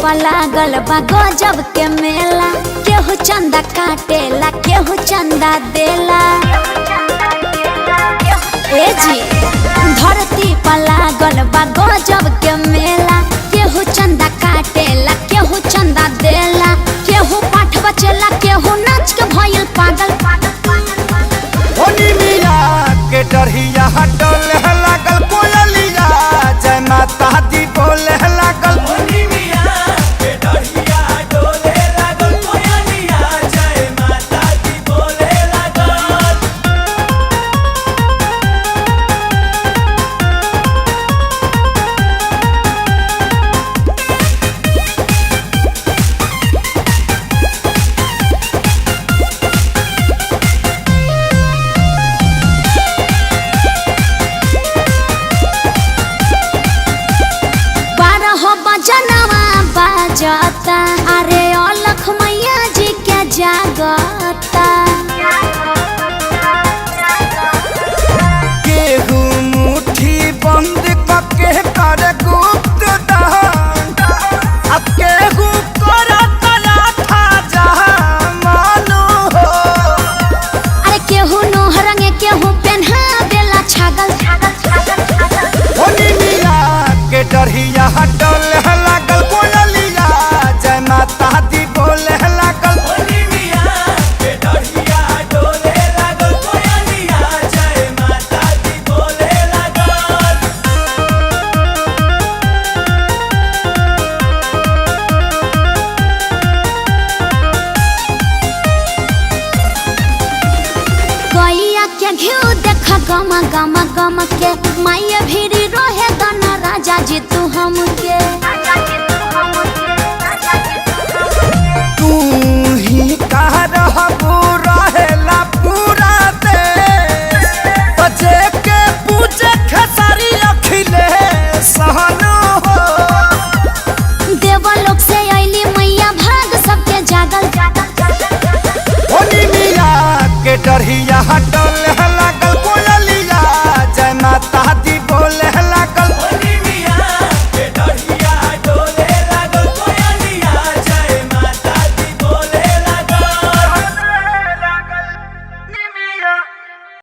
पर लागल बा गजब के मेला, केहू चंदा काटेला केहू चंदा देला। ए जी धरती पर लागल बा गजब के मेला, केहू चंदा काटेला केहू चंदा देला। केहू पाठ बचेला केहू नाच के भइल पागल। होनी मिया के डरिया डोले लागल कोयलिया, जय माता दी बोले लागल। होनी मिया के डरिया डोले लागल कोयलिया, जय माता दी बोले लागल। जनवा बाजता अरे अलख मैया जी के जागता। केहू मुट्ठी बंद करके कर गुप्त दान, अब केहू कर कला था जहां मानो हो। अरे केहू नोह रंगे केहू पेन्हा देला छागल। होनी मिया के डरिया डोले लागल कोयलिया, जय माता दी बोले लागल। होनी मिया के डरिया डोले लागल कोयलिया, जय माता दी बोले लागल। गैया के घिउ देख गम गम गम के, माया भीड़ी रोहे गना राजा जी तू हमके। तू ही कह रहब